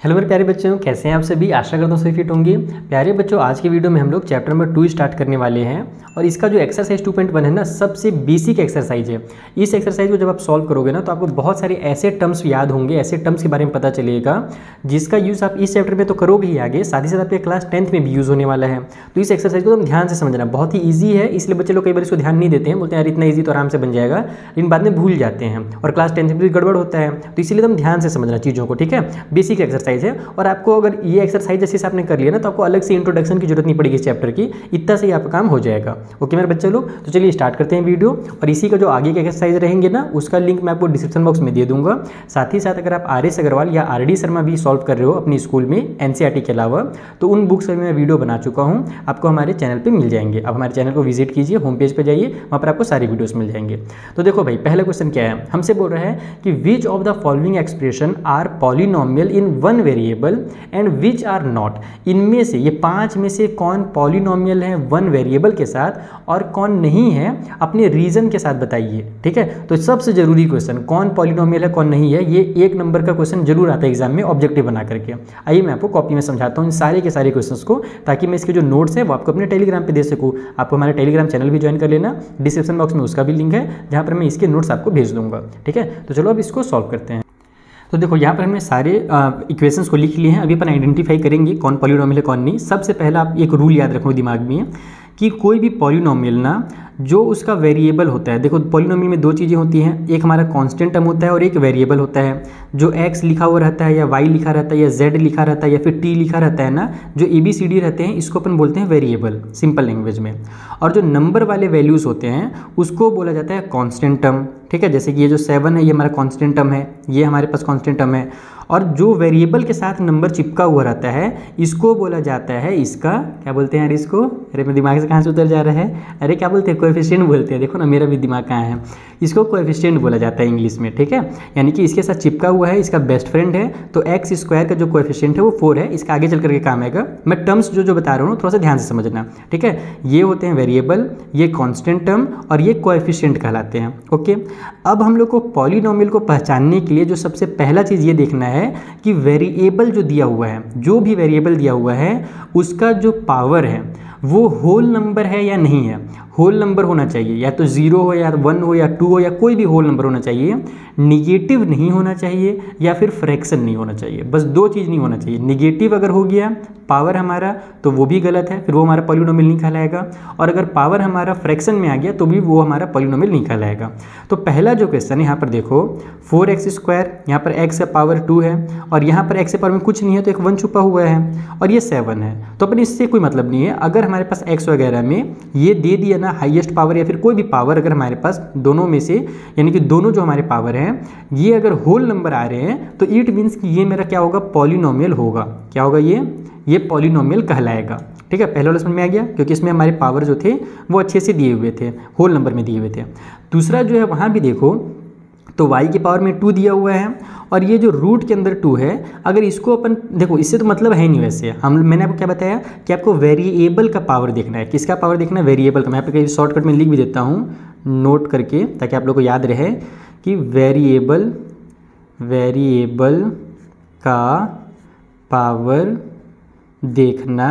Hello मेरे प्यारे बच्चों, कैसे हैं आप सभी। आशा करता हूँ सभी फिट होंगे। प्यारे बच्चों, आज के वीडियो में हम लोग चैप्टर नंबर 2 स्टार्ट करने वाले हैं और इसका जो एक्सरसाइज 2.1 है ना, सबसे बेसिक एक्सरसाइज है। इस एक्सरसाइज को जब आप सॉल्व करोगे ना, तो आपको बहुत सारे ऐसे टर्म्स याद होंगे, ऐसे टर्म्स के बारे में पता चलेगा जिसका यूज़ आप इस चैप्टर में तो करोगे ही आगे, साथ ही साथ आपके क्लास 10th में भी यूज़ होने वाला है। तो इस एक्सरसाइज को तुम ध्यान से समझना, बहुत ही ईजी है, इसलिए बच्चे लोग कई बार इसको ध्यान नहीं देते हैं, बोलते हैं यार इतना ईजी तो आराम से बन जाएगा, लेकिन बाद में भूल जाते हैं और क्लास 10th में भी गड़बड़ होता है। तो इसीलिए तुम ध्यान से समझना चीज़ों को, ठीक है। बेसिक एक्सरसाइज है और आपको अगर ये एक्सरसाइज जैसे आपने कर लिया ना, तो आपको अलग से इंट्रोडक्शन की जरूरत नहीं पड़ेगी इस चैप्टर की, इतना से ही आपका काम हो जाएगा। ओके मेरे बच्चे लोग, तो चलिए स्टार्ट करते हैं वीडियो। और इसी का जो आगे के एक्सरसाइज रहेंगे ना, उसका लिंक मैं आपको डिस्क्रिप्शन बॉक्स में दे दूंगा। साथ ही साथ अगर आप RS अग्रवाल या RD शर्मा भी सॉल्व कर रहे हो अपनी स्कूल में NCERT के अलावा, तो उन बुक्स पर मैं वीडियो बना चुका हूँ, आपको हमारे चैनल पर मिल जाएंगे। आप हमारे चैनल को विजिट कीजिए, होम पेज पर जाइए, वहाँ पर आपको सारी वीडियोस मिल जाएंगे। तो देखो भाई, पहला क्वेश्चन क्या है, हमसे बोल रहा है कि which of the following expression are polynomial in one variable and which are not. इनमें से, ये 5 में से कौन पॉलिनोमियल है वन वेरिएबल के साथ और कौन नहीं है, अपने रीजन के साथ बताइए। ठीक है, तो सबसे जरूरी क्वेश्चन, कौन पॉलिनोमियल है कौन नहीं है, ये 1 नंबर का क्वेश्चन जरूर आता है एग्जाम में ऑब्जेक्टिव बना करके। आइए मैं आपको कॉपी में समझाता हूँ इन सारे के सारे क्वेश्चंस को, ताकि मैं इसके जो नोट्स है वो आपको अपने टेलीग्राम पे दे सकूँ। आपको हमारा टेलीग्राम चैनल भी ज्वाइन कर लेना, डिस्क्रिप्शन बॉक्स में उसका भी लिंक है, जहाँ पर मैं इसके नोट्स आपको भेज दूंगा। ठीक है, तो चलो अब इसको सॉल्व करते हैं। तो देखो यहाँ पर हमने सारे इक्वेशंस को लिख लिए हैं। अभी अपन आइडेंटिफाई करेंगे कौन पॉलिनोमियल है कौन नहीं। सबसे पहला आप एक रूल याद रखो दिमाग में कि कोई भी पॉलिनोमियल ना, जो उसका वेरिएबल होता है, देखो पॉलिनोमियल में 2 चीज़ें होती हैं, एक हमारा कांस्टेंट टर्म होता है और एक वेरिएबल होता है। जो x लिखा हुआ रहता है या y लिखा रहता है या z लिखा रहता है या फिर t लिखा रहता है ना, जो ABCD रहते हैं, इसको अपन बोलते हैं वेरिएबल सिंपल लैंग्वेज में। और जो नंबर वाले वैल्यूज़ होते हैं उसको बोला जाता है कांस्टेंट टर्म। ठीक है, जैसे कि ये जो 7 है ये हमारा कांस्टेंट टर्म है, ये हमारे पास कांस्टेंट टर्म है। और जो वेरिएबल के साथ नंबर चिपका हुआ रहता है इसको बोला जाता है, इसका क्या बोलते हैं यार इसको, अरे मेरे दिमाग से कहाँ से उतर जा रहा है, अरे क्या बोलते हैं, कोएफिशिएंट बोलते हैं। देखो ना मेरा भी दिमाग कहाँ है, इसको कोएफिशिएंट बोला जाता है इंग्लिश में। ठीक है, यानी कि इसके साथ चिपका हुआ है, इसका बेस्ट फ्रेंड है, तो x² का जो कोएफिशिएंट है वो 4 है। इसका आगे चल करके काम आएगा। मैं टर्म्स जो बता रहा हूँ थोड़ा सा ध्यान से समझना। ठीक है, ये होते हैं वेरिएबल, ये कांस्टेंट टर्म और ये कोएफिशिएंट कहलाते हैं। ओके, अब हम लोग को पॉलिनोमियल को पहचानने के लिए जो सबसे पहला चीज़ ये देखना है कि वेरिएबल जो दिया हुआ है, जो भी वेरिएबल दिया हुआ है उसका जो पावर है वो होल नंबर है या नहीं है। होल नंबर होना चाहिए, या तो 0 हो या 1 हो या 2 हो या कोई भी होल नंबर होना चाहिए। निगेटिव नहीं होना चाहिए या फिर फ्रैक्शन नहीं होना चाहिए, बस 2 चीज़ नहीं होना चाहिए। निगेटिव अगर हो गया पावर हमारा तो वो भी गलत है, फिर वो हमारा पॉलिनोमियल नहीं कहलाएगा। और अगर पावर हमारा फ्रैक्शन में आ गया तो भी वो हमारा पॉलिनोमियल नहीं कहलाएगा। तो पहला जो क्वेश्चन है यहाँ पर देखो, 4x², यहाँ पर x का पावर 2 है और यहाँ पर x के पावर में कुछ नहीं है, तो एक 1 छुपा हुआ है और ये 7 है। तो अपन इससे कोई मतलब नहीं है। अगर हमारे पास x वगैरह में ये दे दिया ना हाईएस्ट पावर या फिर कोई भी पावर, अगर हमारे पास दोनों में से, यानी कि दोनों जो हमारे पावर हैं ये अगर होल नंबर आ रहे हैं, तो इट मीन्स कि ये मेरा क्या होगा, पॉलिनोमियल होगा। क्या होगा ये पॉलिनोमियल कहलाएगा। ठीक है, पहले वाला समझ में आ गया, क्योंकि इसमें हमारे पावर जो थे वो अच्छे से दिए हुए थे, होल नंबर में दिए हुए थे। दूसरा जो है वहाँ भी देखो, तो y की पावर में 2 दिया हुआ है और ये जो रूट के अंदर 2 है, अगर इसको अपन देखो, इससे तो मतलब है नहीं वैसे। मैंने आपको क्या बताया कि आपको वेरिएबल का पावर देखना है। किसका पावर देखना है, वेरिएबल का। मैं यहाँ पे कहीं शॉर्टकट में लिख भी देता हूँ नोट करके, ताकि आप लोग को याद रहे कि वेरिएबल का पावर देखना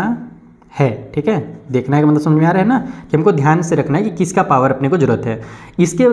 है। ठीक है, देखना है का मतलब समझ में आ रहा है ना, कि हमको ध्यान से रखना है कि किसका पावर अपने को जरूरत है। इसके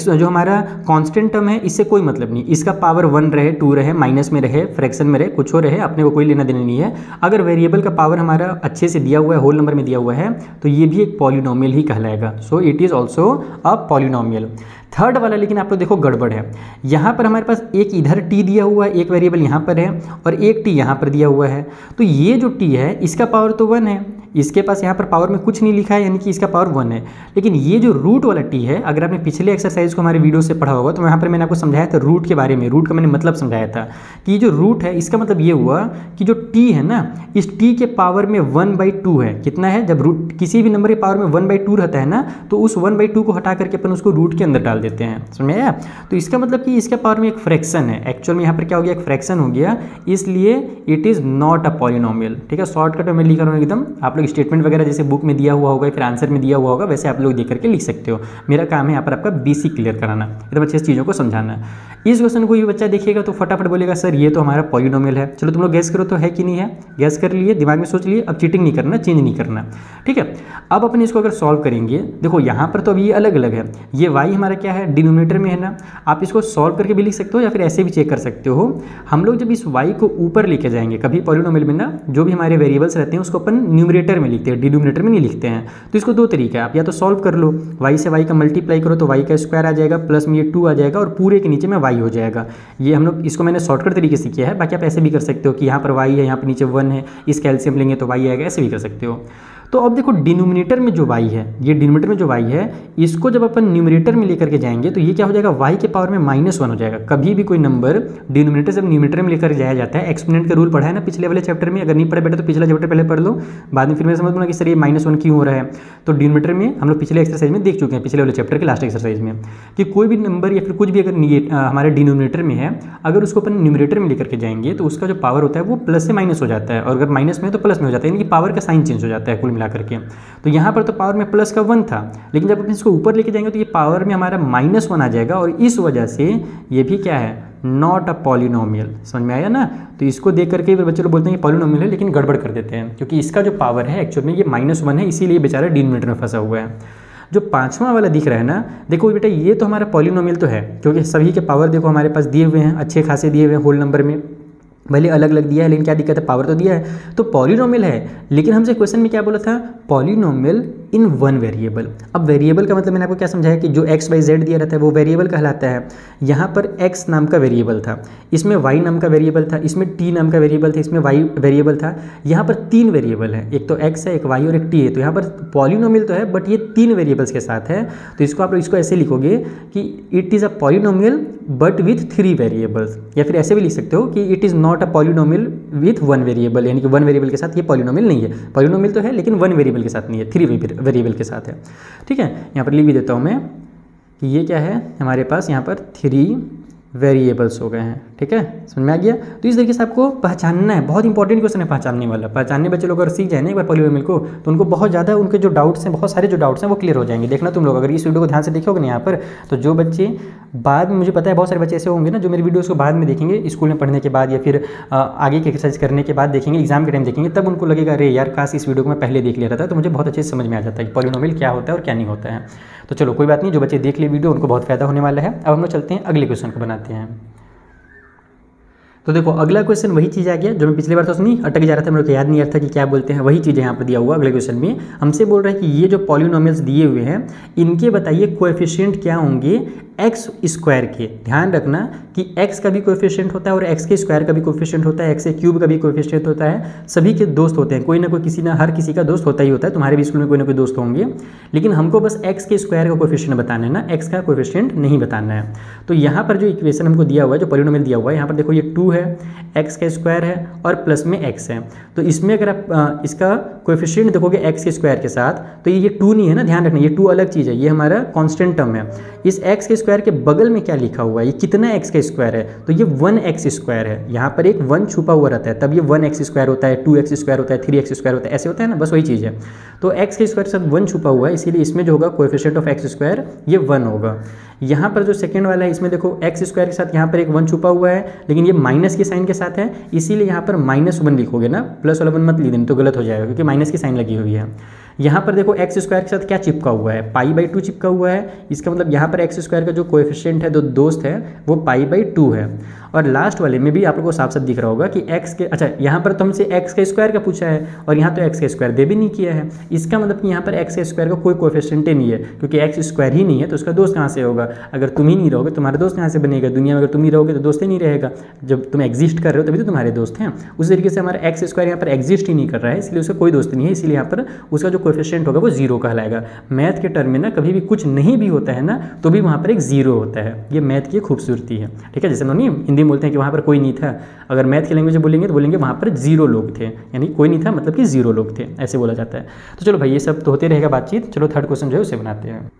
जो हमारा कांस्टेंट टर्म है इससे कोई मतलब नहीं, इसका पावर 1 रहे, 2 रहे, माइनस में रहे, फ्रैक्शन में रहे, कुछ हो रहे, अपने को कोई लेना देना नहीं है। अगर वेरिएबल का पावर हमारा अच्छे से दिया हुआ है, होल नंबर में दिया हुआ है, तो ये भी एक पॉलिनोमियल ही कहलाएगा। So it is also a polynomial. Third वाला लेकिन आप लोग देखो गड़बड़ है। यहाँ पर हमारे पास एक इधर t दिया हुआ है, एक वेरिएबल यहाँ पर है और एक t यहाँ पर दिया हुआ है। तो ये जो t है इसका पावर तो 1 है, इसके पास यहाँ पर पावर में कुछ नहीं लिखा है, यानी कि इसका पावर 1 है। लेकिन ये जो रूट वाला t है, अगर आपने पिछले एक्सरसाइज को हमारे वीडियो से पढ़ा होगा, तो यहाँ पर मैंने आपको समझाया था रूट के बारे में। रूट का मैंने मतलब समझाया था कि जो रूट है इसका मतलब ये हुआ कि जो t है ना, इस t के पावर में 1/2 है। कितना है, जब रूट किसी भी नंबर के पावर में 1/2 रहता है ना, तो उस 1/2 को हटा करके अपन उसको रूट के अंदर डाल देते हैं। समझ में आया? तो इसका मतलब कि इसके पावर में एक फ्रैक्शन है। एक्चुअल में यहाँ पर क्या हो गया, एक फ्रैक्शन हो गया, इसलिए it is not a polynomial. ठीक है, शॉर्टकट में मैं लिख रहा हूँ एकदम, आप लोग स्टेटमेंट वगैरह जैसे बुक में दिया हुआ होगा या फिर आंसर में दिया हुआ होगा वैसे आप लोग देख करके लिख सकते हो। मेरा काम है यहाँ पर आपका बेसिक क्लियर कराना, एकदम अच्छे से चीज़ों को समझाना। इस क्वेश्चन को ये बच्चा देखिएगा तो फटाफट बोलेगा सर ये तो हमारा पॉलिनोमियल है। चलो तुम लोग गैस करो तो है कि नहीं है, गैस कर लिए, दिमाग में सोच लिए, अब चीटिंग नहीं करना, चेंज नहीं करना, ठीक है। अब अपन इसको अगर सॉल्व करेंगे, देखो यहाँ पर तो अभी ये अलग अलग है, ये y हमारा क्या है डिनोमिनेटर में है ना, आप इसको सॉल्व करके भी लिख सकते हो या फिर ऐसे भी चेक कर सकते हो। हम लोग जब इस y को ऊपर लेके जाएंगे कभी पॉलिनोमियल में ना, जो भी हमारे वेरिएबल्स रहते हैं उसको अपन न्यूमरेटर में लिखते हैं, डिनोमिनेटर में नहीं लिखते हैं। तो इसको दो तरीका है, आप या तो सॉल्व कर लो, y से y का मल्टीप्लाई करो तो y का स्क्वायर आ जाएगा, प्लस में ये 2 आ जाएगा और पूरे के नीचे में y हो जाएगा। ये हम लोग इसको मैंने शॉर्टकट तरीके से किया है, बाकी आप ऐसे भी कर सकते हो कि यहाँ पर y है, यहाँ पर नीचे 1 है, इस कैल्शियम लेंगे तो y आएगा, ऐसे भी कर सकते हो। तो अब देखो डिनोमिनेटर में जो y है, ये डिनोमिनेटर में जो y है, इसको जब अपन न्यूमरेटर में लेकर के जाएंगे तो ये क्या हो जाएगा, y के पावर में -1 हो जाएगा। कभी भी कोई नंबर डिनोमिनेटर से न्यूमरेटर में लेकर जाया जाता है, एक्सपोनेंट का रूल पढ़ा है ना पिछले वाले चैप्टर में, अगर नहीं पढ़े बेटा तो पिछला चैप्टर पहले पढ़ लो, बाद में फिर मैं समझ लूँगा कि सर ये -1 क्यों हो रहा है। तो डिनोमिनेटर में हम लोग पिछले एक्सरसाइज में देख चुके हैं, पिछले वाले चैप्टर के लास्ट एक्सरसाइज में, कि कोई भी नंबर या फिर कुछ भी अगर हमारे डिनोमिनेटर में है, अगर उसको अपन न्यूमरेटर में लेकर के जाएंगे तो उसका जो पावर होता है वो प्लस से माइनस हो जाता है, और अगर माइनस में तो प्लस में हो जाता है, यानी कि पावर का साइन चेंज हो जाता है कुल मिलाकर के। तो यहाँ पर तो पावर में प्लस का 1 था, लेकिन जब अपन इसको ऊपर लेके जाएंगे तो ये पावर में हमारा -1 आ जाएगा, और इस वजह से ये भी क्या है, नॉट अ पॉलिनोमियल। समझ में आया ना। तो इसको देख करके फिर बच्चे लोग बोलते हैं ये पॉलिनोमियल है, लेकिन गड़बड़ कर देते हैं, क्योंकि इसका जो पावर है एक्चुअल में ये -1 है, इसीलिए बेचारा डिनोमिनेटर में फंसा हुआ है। जो पांचवा वाला दिख रहा है ना, देखो बेटा ये तो हमारा पॉलिनोमियल तो है, क्योंकि सभी के पावर देखो हमारे पास दिए हुए हैं, अच्छे खासे दिए हुए हैं होल नंबर में, भले अलग अलग दिया है लेकिन क्या दिक्कत है, पावर तो दिया है, तो पॉलिनोमियल है। लेकिन हमसे क्वेश्चन में क्या बोला था, पॉलिनोमियल इन वन वेरिएबल। अब वेरिएबल का मतलब मैंने आपको क्या समझाया कि जो x y z दिया रहता है वो वेरिएबल कहलाता है। यहाँ पर x नाम का वेरिएबल था, इसमें y नाम का वेरिएबल था, इसमें t नाम का वेरिएबल था, इसमें y वेरिएबल था। यहाँ पर 3 वेरिएबल है, एक तो x है, एक y और एक t है। तो यहाँ पर पॉलिनोमियल तो है बट ये 3 वेरिएबल्स के साथ है। तो इसको आप इसको ऐसे लिखोगे कि it is a polynomial but with 3 variables, या फिर ऐसे भी लिख सकते हो कि it is not a polynomial with 1 variable, यानी कि 1 वेरिएबल के साथ ये पॉलिनोमियल नहीं है। पॉलिनोमियल तो है लेकिन 1 वेरिएबल के साथ नहीं है, 3 वेरिएबल के साथ है। ठीक है, यहाँ पर लिख भी देता हूँ मैं कि ये क्या है, हमारे पास यहाँ पर 3 वेरिएबल्स हो गए हैं। ठीक है, समझ में आ गया। तो इस तरीके से आपको पहचानना है, बहुत इंपॉर्टेंट क्वेश्चन है पहचानने वाला। पहचानने बच्चे लोग अगर सीख जाए ना एक बार पॉलिनोमियल को, तो उनको बहुत ज़्यादा उनके जो डाउट्स हैं, बहुत सारे जो डाउट्स हैं वो क्लियर हो जाएंगे। देखना तुम लोग अगर इस वीडियो को ध्यान से देखोगे ना यहाँ पर, तो जो बच्चे बाद में, मुझे पता है बहुत सारे बच्चे ऐसे होंगे ना जो मेरी वीडियोज़ को बाद में देखेंगे, स्कूल में पढ़ने के बाद या फिर आगे की एक्सरसाइज करने के बाद देखेंगे, एग्जाम के टाइम देखेंगे, तब उनको लगेगा अरे यार काश इस वीडियो को मैं पहले देख लिया रहता, तो मुझे बहुत अच्छे से समझ में आ जाता है कि पॉलिनोमियल क्या होता है और क्या नहीं होता है। तो चलो कोई बात नहीं, जो बच्चे देख ले वीडियो उनको बहुत फ़ायदा होने वाला है। अब हम लोग चलते हैं अगले क्वेश्चन को बनाते हैं। तो देखो अगला क्वेश्चन वही चीज़ आ गया जो मैं पिछली बार तो सुनी अटक जा रहा था, मेरे को याद नहीं आ रहा था कि क्या बोलते हैं, वही चीज़ यहाँ पर दिया हुआ अगले क्वेश्चन में। हमसे बोल रहा है कि ये जो पॉलिनोमियल्स दिए हुए हैं इनके बताइए कोएफिशिएंट क्या होंगे एक्स स्क्वायर के। ध्यान रखना कि x का भी कोएफिशिएंट होता है और x के स्क्वायर का भी कोएफिशिएंट होता है, x के क्यूब का भी कोएफिशिएंट होता है। सभी के दोस्त होते हैं, कोई ना कोई किसी ना हर किसी का दोस्त होता ही होता है। तुम्हारे भी स्कूल में कोई ना कोई दोस्त होंगे, लेकिन हमको बस x के स्क्वायर का कोएफिशिएंट बताना है ना, x का कोएफिशिएंट नहीं बताना है। तो यहाँ पर जो इक्वेशन हमको दिया हुआ है, जो पॉलिनोमियल दिया हुआ है, यहाँ पर देखो ये 2 है, x का स्क्वायर है और प्लस में x है। तो इसमें अगर आप इसका कोएफिशिएंट देखोगे x के स्क्वायर के साथ, तो ये 2 नहीं है ना, ध्यान रखना ये 2 अलग चीज़ है, ये हमारा कांस्टेंट टर्म है। इस x के स्क्वायर के बगल में क्या लिखा हुआ है, ये कितना x का स्क्वायर है, तो ये 1x स्क्वायर है। यहाँ पर एक 1 छुपा हुआ रहता है, तब ये 1x स्क्वायर होता है, 2x स्क्वायर होता है, 3x स्क्वायर होता है, ऐसे होता है ना, बस वही चीज़ है। तो x के स्क्वायर के साथ 1 छुपा हुआ है, इसीलिए इसमें जो होगा कोएफिशिएंट ऑफ x स्क्वायर ये 1 होगा। यहाँ पर जो सेकंड वाला है इसमें देखो x स्क्वायर के साथ यहाँ पर एक 1 छुपा हुआ है, लेकिन ये माइनस के साइन के साथ है, इसीलिए यहाँ पर -1 लिखोगे ना, प्लस वाला 1 मत लिख देना तो गलत हो जाएगा, क्योंकि माइनस की साइन लगी हुई है। यहाँ पर देखो x स्क्वायर के साथ क्या चिपका हुआ है, π/2 चिपका हुआ है। इसका मतलब यहाँ पर x स्क्वायर का जो कोएफिशिएंट है, जो दोस्त है, वो π/2 है। और लास्ट वाले में भी आप लोगों को साफ साफ दिख रहा होगा कि x के, अच्छा यहाँ पर तो हमसे x के स्क्वायर का पूछा है और यहाँ तो x के स्क्वायर दे भी नहीं किया है। इसका मतलब कि यहाँ पर x के स्क्वायर का कोई कोएफिशिएंट ही नहीं है, क्योंकि x स्क्वायर ही नहीं है तो उसका दोस्त कहाँ से होगा। अगर तुम ही नहीं रहोगे तुम्हारा दोस्त कहाँ से बनेगा, दुनिया में अगर तुम ही रहोगे तो दोस्त ही नहीं रहेगा। जब तुम एग्जिस्ट कर रहे हो तभी तो तुम्हारे दोस्त हैं। उस तरीके से हमारा x स्क्वायर यहाँ पर एग्जिस्ट ही नहीं कर रहा है, इसलिए उसका कोई दोस्त नहीं है, इसलिए यहाँ पर उसका जो कोएफिशिएंट होगा वो 0 कहलाएगा। मैथ के टर्म में ना कभी भी कुछ नहीं भी होता है ना, तो भी वहाँ पर एक 0 होता है। ये मैथ की खूबसूरती है। ठीक है, जैसे हम नहीं हिंदी में बोलते हैं कि वहाँ पर कोई नहीं था, अगर मैथ की लैंग्वेज में बोलेंगे तो बोलेंगे वहाँ पर 0 लोग थे, यानी कोई नहीं था मतलब कि 0 लोग थे, ऐसे बोला जाता है। तो चलो भाई ये सब तो होते रहेगा बातचीत। चलो थर्ड क्वेश्चन जो है उसे बनाते हैं।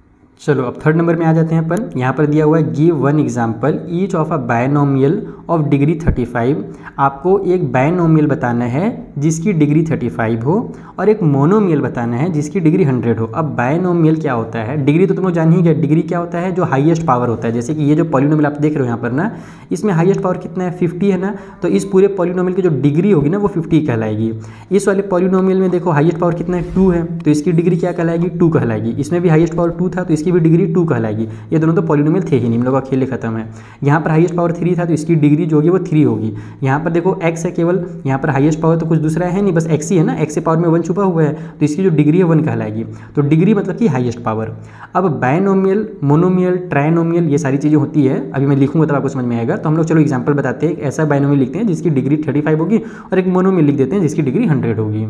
चलो अब थर्ड नंबर में आ जाते हैं अपन। यहाँ पर दिया हुआ है give one example each of a binomial of degree 35। आपको एक बायनोमियल बताना है जिसकी डिग्री 35 हो, और एक मोनोमियल बताना है जिसकी डिग्री 100 हो। अब बायनोमियल क्या होता है, डिग्री तो तुम लोग जान ही गए, डिग्री क्या होता है, जो हाईएस्ट पावर होता है। जैसे कि ये जो पॉलिनोमियल आप देख रहे हो यहाँ पर ना, इसमें हाईएस्ट पावर कितना है, 50 है ना, तो इस पूरे पॉलिनोमियल की जो डिग्री होगी ना वो 50 कहलाएगी। इस वाले पॉलिनोमियल में देखो हाईएस्ट पावर कितना है, 2 है, तो इसकी डिग्री क्या कहलाएगी, 2 कहलाएगी। इसमें भी हाईएस्ट पावर 2 था तो इसकी भी डिग्री 2 कहलाएगी। ये दोनों तो पॉलिनोमियल थे ही नहीं, इन लोगों का खेल खत्म है। यहाँ पर हाईएस्ट पावर 3 था तो इसकी डिग्री जो होगी वो 3 होगी। यहाँ पर देखो x है केवल, यहाँ पर हाईएस्ट पावर तो कुछ दूसरा है नहीं, बस x ही है ना, x के पावर में 1 छुपा हुआ है, तो इसकी जो डिग्री है 1 कहलाएगी। तो डिग्री मतलब कि हाईएस्ट पावर। अब बायनोमियल, मोनोमियल, ट्राइनोमियल ये सारी चीज़ें होती है, अभी मैं लिखूंगा तब आपको समझ में आएगा। तो हम लोग चलो एग्जाम्पल बताते हैं। ऐसा बायनोमियल लिखते हैं जिसकी डिग्री 35 होगी, और एक मोनोमियल लिख देते हैं जिसकी डिग्री 100 होगी।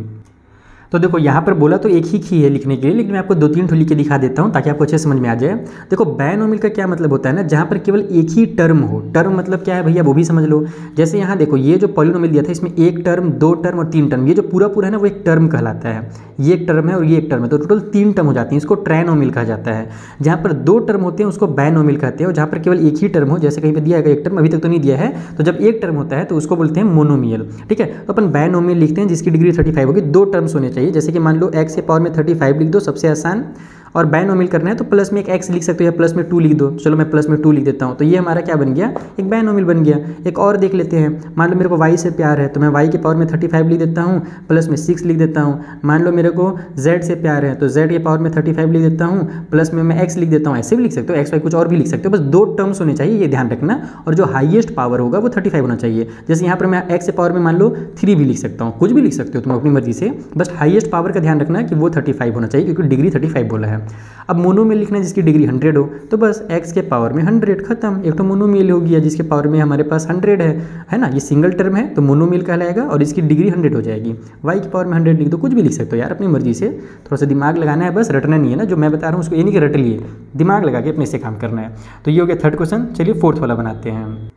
तो देखो यहाँ पर बोला तो एक ही है लिखने के लिए, लेकिन मैं आपको 2-3 ठो लिख के दिखा देता हूँ ताकि आपको अच्छे समझ में आ जाए। देखो बायनोमियल का क्या मतलब होता है ना, जहाँ पर केवल एक ही टर्म हो। टर्म मतलब क्या है भैया, वो भी समझ लो। जैसे यहाँ देखो ये जो पॉलिनोमियल दिया था इसमें 1 टर्म, 2 टर्म और 3 टर्म, ये जो पूरा है ना वो एक टर्म कहलाता है। ये एक टर्म है और ये एक टर्म है, तो टोटल 3 टर्म हो जाती हैं, इसको ट्राइनोमियल कहा जाता है। जहाँ पर 2 टर्म होते हैं उसको बायनोमियल कहते हैं, और जहाँ पर केवल एक ही टर्म हो, जैसे कहीं पर दिया है एक टर्म, अभी तक तो नहीं दिया है, तो जब एक टर्म होता है तो उसको बोलते हैं मोनोमियल। ठीक है, तो अपन बायनोमियल लिखते हैं जिसकी डिग्री 35 होगी। 2 टर्म्स होने चाहिए, जैसे कि मान लो x के पावर में 35 लिख दो, सबसे आसान। और बायनोमियल करना है तो प्लस में एक x लिख सकते हो या प्लस में 2 लिख दो। चलो मैं प्लस में 2 लिख देता हूँ, तो ये हमारा क्या बन गया, एक बायनोमियल बन गया। एक और देख लेते हैं, मान लो मेरे को y से प्यार है तो मैं y के पावर में 35 लिख देता हूँ, प्लस में 6 लिख देता हूँ। मान लो मेरे को z से प्यार है तो z के पावर में 35 लिख देता हूँ, प्लस में मैं x लिख देता हूँ। ऐसे भी लिख सकते हो, x y कुछ और भी लिख सकते हो, बस 2 टर्म्स होने चाहिए, ये ध्यान रखना। और जो हाईएस्ट पावर होगा वो 35 होना चाहिए। जैसे यहाँ पर मैं x के पावर में मान लो 3 भी लिख सकता हूँ, कुछ भी लिख सकते हो तुम अपनी मर्जी से, बस हाईएस्ट पावर का ध्यान रखना कि वो 35 होना चाहिए, क्योंकि डिग्री 35 बोला है। अब मोनोमियल लिखना है जिसकी डिग्री 100 हो, तो बस x के पावर में 100, खत्म। एक तो मोनोमियल हो गया जिसके पावर में हमारे पास 100 है ना, ये सिंगल टर्म है तो मोनोमियल कहलाएगा और इसकी डिग्री 100 हो जाएगी। y की पावर में 100 लिख दो, कुछ भी लिख सकते हो यार अपनी मर्जी से, थोड़ा सा दिमाग लगाना है, बस रटना नहीं है ना। जो मैं बता रहा हूँ उसको ये नहीं कि रट लिए, दिमाग लगा के अपने से काम करना है। तो ये हो गया 3rd क्वेश्चन। चलिए 4th वाला बनाते हैं।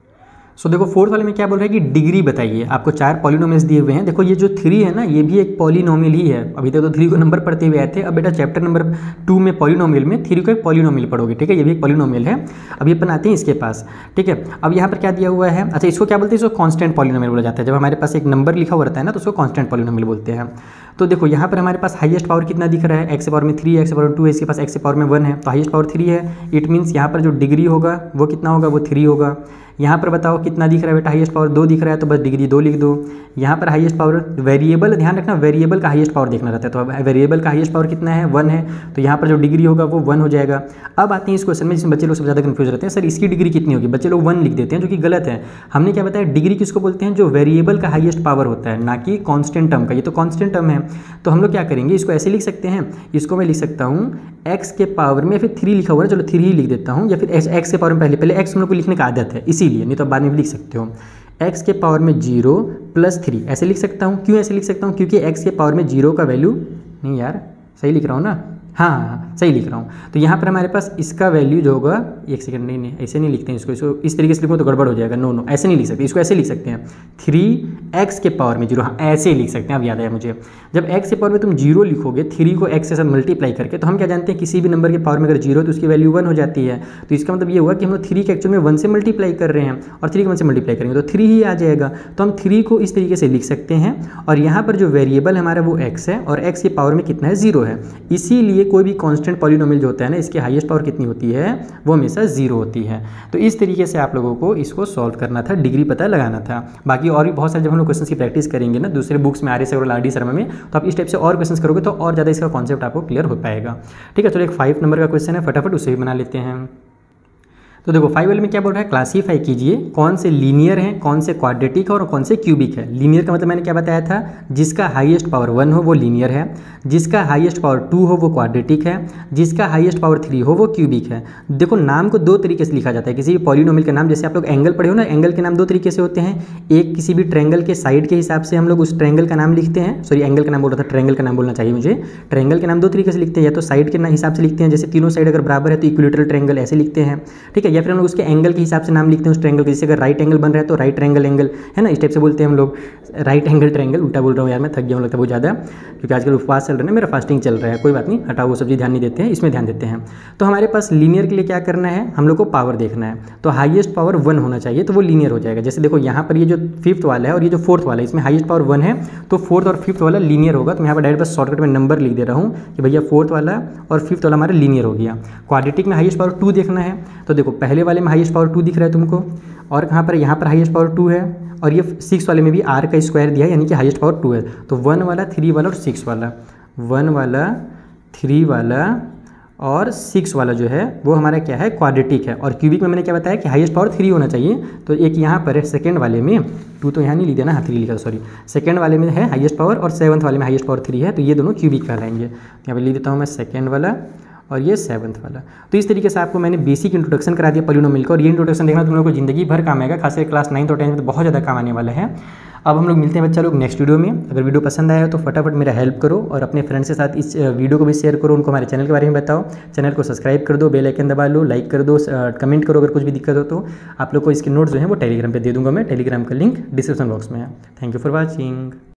सो देखो 4th वाले में क्या बोल रहा है कि डिग्री बताइए। आपको 4 पॉलिनोमियल्स दिए हुए हैं। देखो ये जो 3 है ना, ये भी एक पॉलिनोमियल ही है। अभी तक तो 3 को नंबर पढ़ते हुए आए थे, अब बेटा चैप्टर नंबर 2 में पॉलिनोमियल में 3 को एक पॉलिनोमियल पढ़ोगे। ठीक है, ये भी एक पॉलिनोमियल है। अभी अपन आते हैं इसके पास। ठीक है, अब यहाँ पर क्या दिया हुआ है, अच्छा इसको क्या बोलते हैं, इसको कांस्टेंट पॉलिनोमियल बोला जाता है। जब हमारे पास एक नंबर लिखा हुआ रहता है ना तो उसको कांस्टेंट पॉलिनोमियल बोलते हैं। तो देखो यहाँ पर हमारे पास हाईएस्ट पावर कितना दिख रहा है, x के पावर में 3, x के पावर में 2 है, इसके पास x के पावर में 1 है, तो हाईएस्ट पावर 3 है। इट मीन्स यहाँ पर जो डिग्री होगा वो कितना होगा, वो 3 होगा। यहाँ पर बताओ कितना दिख रहा है बेटा, हाईएस्ट पावर 2 दिख रहा है, तो बस डिग्री 2 लिख दो। यहाँ पर हाईएस्ट पावर, वेरिएबल ध्यान रखना, वेरिएबल का हाईएस्ट पावर देखना रहता है, तो वेरिएबल का हाईएस्ट पावर कितना है, 1 है, तो यहाँ पर जो डिग्री होगा वो 1 हो जाएगा। अब आते हैं इस क्वेश्चन में जिसमें बच्चे लोग सबसे ज़्यादा कन्फ्यूज रहते हैं, सर इसकी डिग्री कितनी होगी, बच्चे लोग 1 लिख देते हैं, जो कि गलत है। हमने क्या बताया, डिग्री किसको बोलते हैं, जो वेरिएबल का हाईएस्ट पावर होता है, ना कि कॉन्स्टेंट टर्म का। ये तो कॉन्स्टेंट टर्म है, तो हम लोग क्या करेंगे, इसको ऐसे लिख सकते हैं, इसको मैं लिख सकता हूँ x के पावर में, फिर 3 लिखा हुआ है, चलो 3 ही लिख देता हूँ, या फिर x के पावर में पहले x हम लोग को लिखने का आदत है इसीलिए, नहीं तो बाद में भी लिख सकते हो। x के पावर में 0 + 3 ऐसे लिख सकता हूँ। क्यों ऐसे लिख सकता हूँ, क्योंकि x के पावर में 0 का वैल्यू, नहीं यार सही लिख रहा हूँ ना, हाँ सही लिख रहा हूँ। तो यहाँ पर हमारे पास इसका वैल्यू जो होगा, एक सेकंड, नहीं ऐसे नहीं लिखते हैं इसको इस तरीके से लिखूँ तो गड़बड़ हो जाएगा। नो ऐसे नहीं लिख सकते, इसको ऐसे लिख सकते हैं 3x के पावर में 0, हाँ ऐसे ही लिख सकते हैं। अब याद आया मुझे, जब x के पावर में तुम 0 लिखोगे, 3 को x के साथ मल्टीप्लाई करके, तो हम क्या जानते हैं किसी भी नंबर के पावर में अगर 0 तो उसकी वैल्यू 1 हो जाती है। तो इसका मतलब ये हुआ कि हम लोग 3 के एक्चुअल में 1 से मल्टीप्लाई कर रहे हैं, और 3 को 1 से मल्टीप्लाई करेंगे तो 3 ही आ जाएगा। तो हम 3 को इस तरीके से लिख सकते हैं, और यहाँ पर जो वेरिएबल हमारा वो x है, और x के पावर में कितना है, 0 है। इसीलिए कोई भी कॉन्स्टेंट पॉलिनोमियल जो होता है ना, इसकी हाईएस्ट पावर कितनी होती है, वो हमेशा 0 होती है। तो इस तरीके से आप लोगों को इसको सॉल्व करना था, डिग्री पता लगाना था। बाकी और भी बहुत सारे जब हम लोग क्वेश्चन की प्रैक्टिस करेंगे ना दूसरे बुक्स में, आर्य सर और लाडी शर्मा में, तो आप इस टाइप से और क्वेश्चन करोगे तो और ज़्यादा इसका कॉन्सेप्ट आपको क्लियर हो पाएगा। ठीक है, चलो एक 5 नंबर का क्वेश्चन है, फटाफट उसे भी बना लेते हैं। तो देखो 5 वाले में क्या बोल रहा है, क्लासीफाई कीजिए कौन से लीनियर हैं, कौन से क्वाड्रेटिक है और कौन से क्यूबिक है। लीनियर का मतलब मैंने क्या बताया था, जिसका हाईएस्ट पावर 1 हो वो लीनियर है, जिसका हाईएस्ट पावर 2 हो वो क्वाड्रेटिक है, जिसका हाईएस्ट पावर 3 हो वो क्यूबिक है। देखो नाम को 2 तरीके से लिखा जाता है किसी भी पॉलिनोमियल का नाम। जैसे आप लोग एंगल पढ़े हो ना, एंगल के नाम 2 तरीके से होते हैं। एक किसी भी ट्रायंगल के साइड के हिसाब से हम लोग उस ट्रायंगल का नाम लिखते हैं, सॉरी एंगल का नाम बोल रहा था, ट्रायंगल का नाम बोलना चाहिए मुझे। ट्रायंगल के नाम 2 तरीके से लिखते हैं, या तो साइड के हिसाब से लिखते हैं, जैसे तीनों साइड अगर बराबर है तो इक्विलेटरल ट्रायंगल ऐसे लिखते हैं। ठीक है, या फिर हम लोग उसके एंगल के हिसाब से नाम लिखते हैं उस ट्रायंगल के, जैसे अगर राइट एंगल बन रहा है तो राइट ट्रायंगल एंगल है ना, इस टाइप से बोलते हैं हम लोग। राइट एंगल ट्रायंगल, उल्टा बोल रहा हूँ यार, मैं थक गया हूँ लगता है बहुत ज़्यादा, क्योंकि आजकल उपवास चल रहा है ना, मेरा फास्टिंग चल रहा है। कोई बात नहीं, हटाओ वो सब चीज़, ध्यान नहीं देते हैं, इसमें ध्यान देते हैं। तो हमारे पास लीनियर के लिए क्या करना है, हम लोग को पावर देखना है। तो हाईएस्ट पावर 1 होना चाहिए, तो वो लीनियर हो जाएगा। जैसे देखो यहाँ पर ये जो 5th वाला है और ये जो 4th वाला है, इसमें हाईएस्ट पावर 1 है, तो 4th और 5th वाला लीनियर होगा। तो मैं यहाँ पर डायरेक्ट बस शॉर्टकट में नंबर लिख दे रहा हूँ कि भैया 4th वाला और 5th वाला हमारा लीनियर हो गया। क्वाड्रेटिक में हाईएस्ट पावर 2 देखना है, तो देखो पहले वाले में हाईएस्ट पावर 2 दिख रहा है तुमको, और कहाँ पर, यहाँ पर हाईएस्ट पावर 2 है, और ये 6 वाले में भी r का स्क्वायर दिया है, यानी कि हाईएस्ट पावर 2 है। तो 1 वाला, 3 वाला और 6 वाला, 1 वाला, 3 वाला और 6 वाला जो है वो हमारा क्या है, क्वाड्रेटिक है। और क्यूबिक में मैंने क्या बताया कि हाईएस्ट पावर 3 होना चाहिए। तो एक यहाँ पर है सेकेंड वाले में, 2 तो यहाँ नहीं लिखा ना, 3 लिखा, सॉरी, सेकेंड वाले में है हाईएस्ट पावर और 7th वाले में हाईएस्ट पावर 3 है, तो ये दोनों क्यूबिक कहलाएंगे। यहाँ पर लिख देता हूँ मैं सेकेंड वाला और ये 7th वाला। तो इस तरीके से आपको मैंने बेसिक इंट्रोडक्शन करा दिया पॉलिनोमियल का, और ये इंट्रोडक्शन देखना तुम लोगों को ज़िंदगी भर काम आएगा, खासकर क्लास 9th और 10th में तो बहुत ज़्यादा काम आने वाला है। अब हम लोग मिलते हैं बच्चा लोग नेक्स्ट वीडियो में। अगर वीडियो पसंद आया तो फटाफट मेरा हेल्प करो और अपने फ्रेंड्स के साथ इस वीडियो को भी शेयर करो, उनको हमारे चैनल के बारे में बताओ, चैनल को सब्सक्राइब कर दो, बेल आइकन दबा लो, लाइक कर दो, कमेंट करो। अगर कुछ भी दिक्कत हो तो आप लोग को इसके नोट्स जो हैं वो टेलीग्राम पे दे दूंगा मैं, टेलीग्राम का लिंक डिस्क्रिप्शन बॉक्स में है। Thank you for watching.